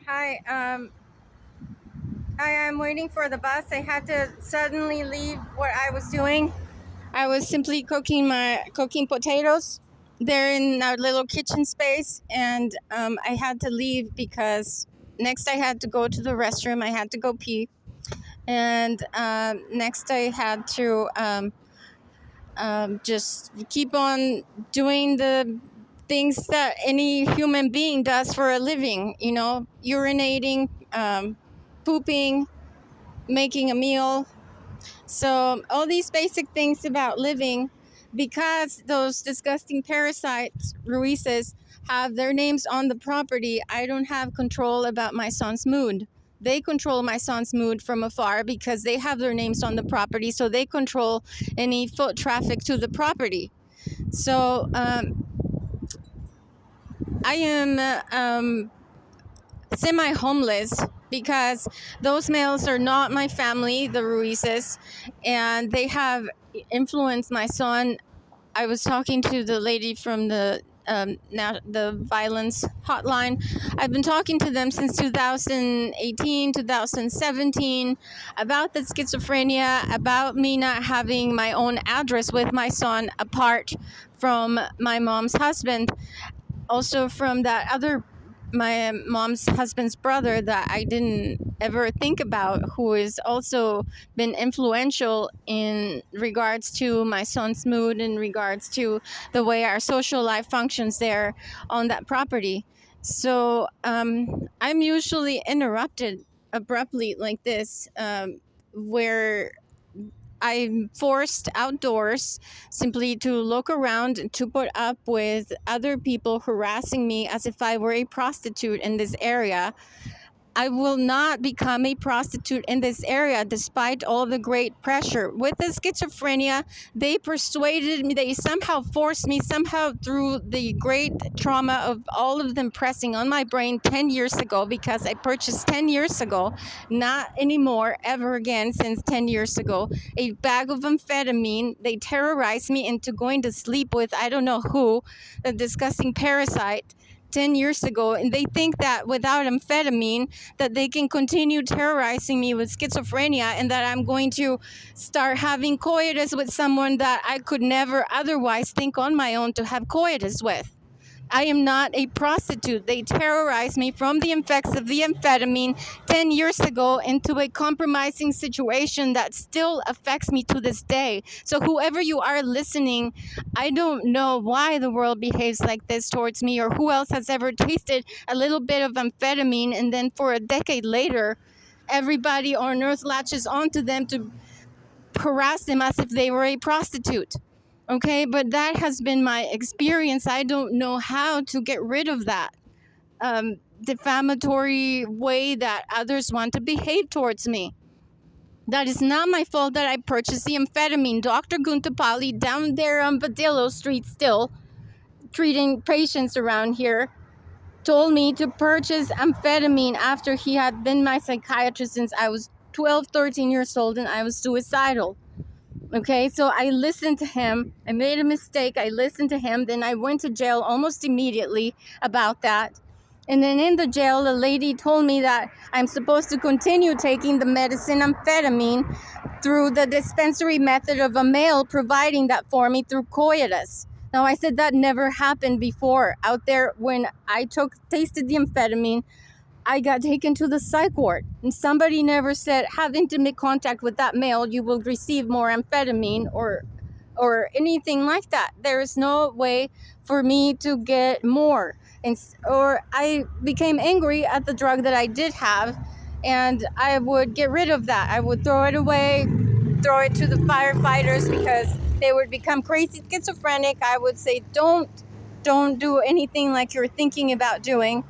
Hi, I'm waiting for the bus. I had to suddenly leave what I was doing. I was simply cooking potatoes. They're in our little kitchen space, and I had to leave because next I had to go to the restroom. I had to go pee, and next I had to just keep on doing the things that any human being does for a living. Urinating, pooping, making a meal. So, all these basic things about living, because those disgusting parasites, Ruices, have their names on the property, I don't have control about my son's mood. They control my son's mood from afar because they have their names on the property, so they control any foot traffic to the property. So, I am semi homeless because those males are not my family, the Ruizes, and they have influenced my son. I was talking to the lady from the violence hotline. I've been talking to them since 2018, 2017 about the schizophrenia, about me not having my own address with my son apart from my mom's husband, also from that other my mom's husband's brother that I didn't ever think about, who has also been influential in regards to my son's mood, in regards to the way our social life functions there on that property. So I'm usually interrupted abruptly like this, where I'm forced outdoors simply to look around and to put up with other people harassing me as if I were a prostitute in this area. I will not become a prostitute in this area despite all the great pressure. With the schizophrenia, they persuaded me, they somehow forced me, somehow through the great trauma of all of them pressing on my brain 10 years ago, because I purchased 10 years ago, not anymore, ever again since 10 years ago, a bag of amphetamine. They terrorized me into going to sleep with I don't know who, a disgusting parasite. 10 years ago, and they think that without amphetamine that they can continue terrorizing me with schizophrenia, and that I'm going to start having coitus with someone that I could never otherwise think on my own to have coitus with. I am not a prostitute. They terrorized me from the effects of the amphetamine 10 years ago into a compromising situation that still affects me to this day. So, whoever you are listening, I don't know why the world behaves like this towards me, or who else has ever tasted a little bit of amphetamine and then for a decade later, everybody on earth latches onto them to harass them as if they were a prostitute. Okay, but that has been my experience. I don't know how to get rid of that defamatory way that others want to behave towards me. That is not my fault that I purchased the amphetamine. Dr. Guntapali down there on Badillo Street, still treating patients around here, told me to purchase amphetamine after he had been my psychiatrist since I was 12, 13 years old, and I was suicidal. Okay, so I listened to him. I made a mistake. I listened to him. Then I went to jail almost immediately about that. And then in the jail, the lady told me that I'm supposed to continue taking the medicine amphetamine through the dispensary method of a male providing that for me through coitus. Now, I said that never happened before. Out there, when I tasted the amphetamine, I got taken to the psych ward, and somebody never said, have intimate contact with that male, you will receive more amphetamine or anything like that. There is no way for me to get more. Or I became angry at the drug that I did have, and I would get rid of that. I would throw it away, throw it to the firefighters because they would become crazy schizophrenic. I would say, don't do anything like you're thinking about doing.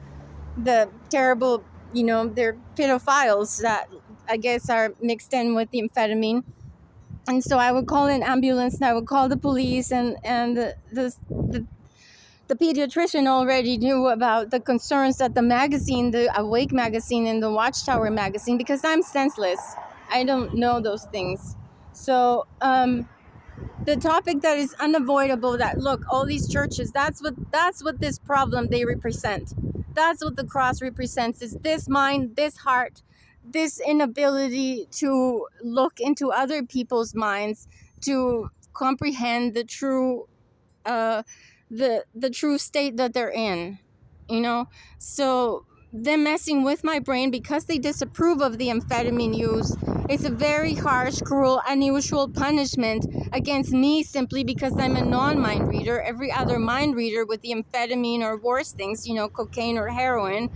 The terrible, they're pedophiles that I guess are mixed in with the amphetamine. And so I would call an ambulance, and I would call the police, and the pediatrician already knew about the concerns that the magazine, the Awake magazine and the Watchtower magazine, because I'm senseless. I don't know those things. So the topic that is unavoidable, that look, all these churches, that's what this problem they represent. that's what the cross represents, is this mind, this heart, this inability to look into other people's minds, to comprehend the true the true state that they're in, you know. So them messing with my brain because they disapprove of the amphetamine use, it's a very harsh, cruel, unusual punishment against me simply because I'm a non-mind reader. Every other mind reader with the amphetamine or worse things, you know, cocaine or heroin,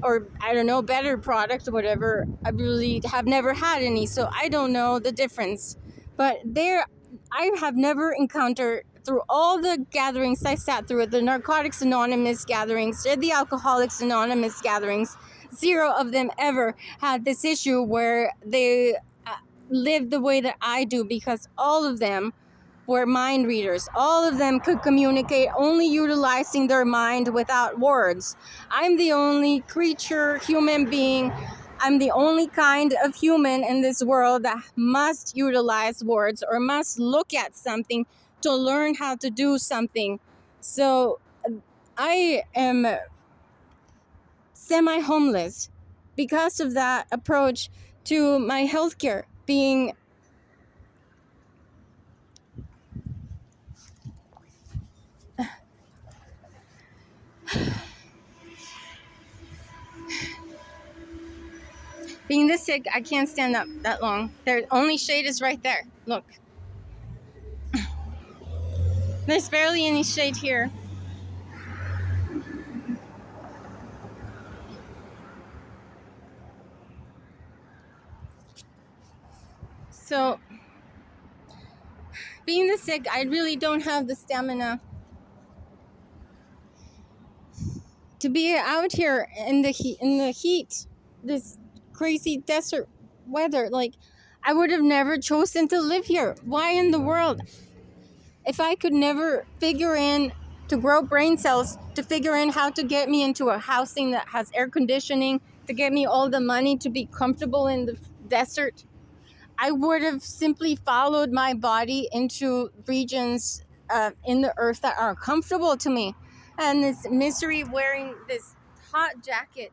or I don't know, better product or whatever, I really have never had any, so I don't know the difference. But there, I have never encountered, through all the gatherings I sat through, the Narcotics Anonymous gatherings, the Alcoholics Anonymous gatherings, zero of them ever had this issue where they lived the way that I do, because all of them were mind readers. All of them could communicate only utilizing their mind without words. I'm the only creature, human being, I'm the only kind of human in this world that must utilize words or must look at something to learn how to do something. So I am semi-homeless because of that approach to my healthcare, being this sick. I can't stand up that long. Their only shade is right there. Look. There's barely any shade here. So, being this sick, I really don't have the stamina to be out here in the heat, this crazy desert weather. Like, I would have never chosen to live here. Why in the world? If I could never figure in to grow brain cells, to figure in how to get me into a housing that has air conditioning, to get me all the money to be comfortable in the desert, I would have simply followed my body into regions in the earth that are comfortable to me. And this misery wearing this hot jacket,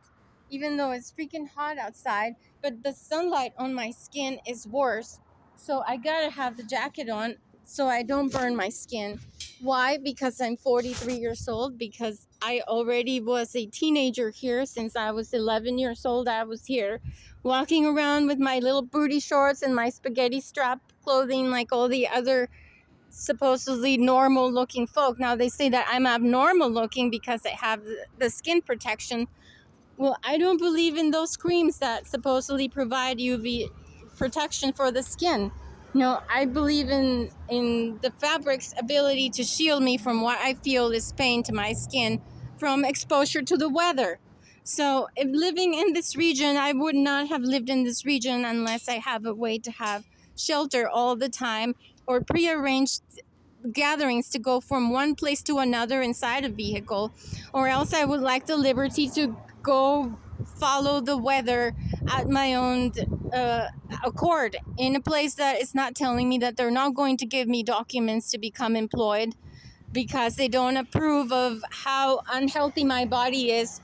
even though it's freaking hot outside, but the sunlight on my skin is worse. So I gotta have the jacket on so I don't burn my skin. Why? Because I'm 43 years old, because I already was a teenager here. Since I was 11 years old, I was here walking around with my little booty shorts and my spaghetti strap clothing like all the other supposedly normal looking folk. Now they say that I'm abnormal looking because I have the skin protection. Well, I don't believe in those creams that supposedly provide UV protection for the skin. No, I believe in the fabric's ability to shield me from what I feel is pain to my skin from exposure to the weather. So, if living in this region, I would not have lived in this region unless I have a way to have shelter all the time, or prearranged gatherings to go from one place to another inside a vehicle, or else I would like the liberty to go follow the weather at my own accord in a place that is not telling me that they're not going to give me documents to become employed because they don't approve of how unhealthy my body is,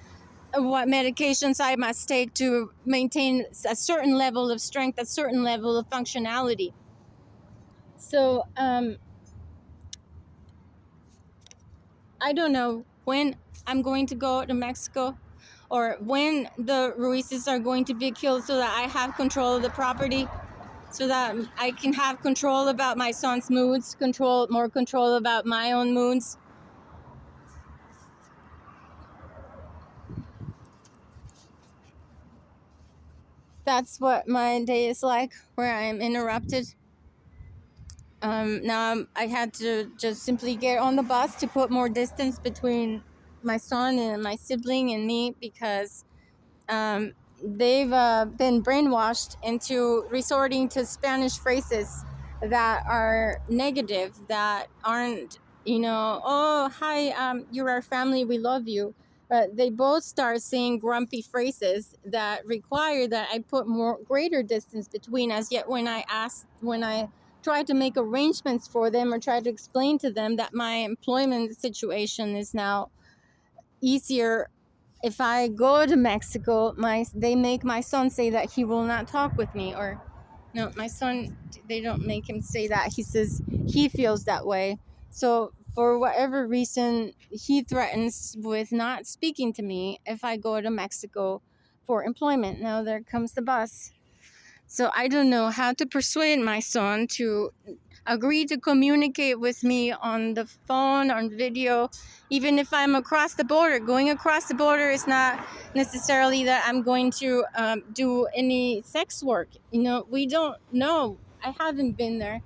what medications I must take to maintain a certain level of strength, a certain level of functionality. So I don't know when I'm going to go to Mexico, or when the Ruizes are going to be killed, so that I have control of the property, so that I can have control about my son's moods, more control about my own moods. That's what my day is like, where I'm interrupted. Now I had to just simply get on the bus to put more distance between my son and my sibling and me, because they've been brainwashed into resorting to Spanish phrases that are negative, that aren't, oh, hi, you're our family, we love you. But they both start saying grumpy phrases that require that I put greater distance between us. Yet when I try to make arrangements for them, or try to explain to them that my employment situation is now easier if I go to Mexico, they make my son say that he will not talk with me. Or no, my son, they don't make him say that. He says he feels that way. So for whatever reason, he threatens with not speaking to me if I go to Mexico for employment. Now there comes the bus. So I don't know how to persuade my son to agree to communicate with me on the phone, on video, even if I'm across the border. Going across the border is not necessarily that I'm going to do any sex work. We don't know. I haven't been there.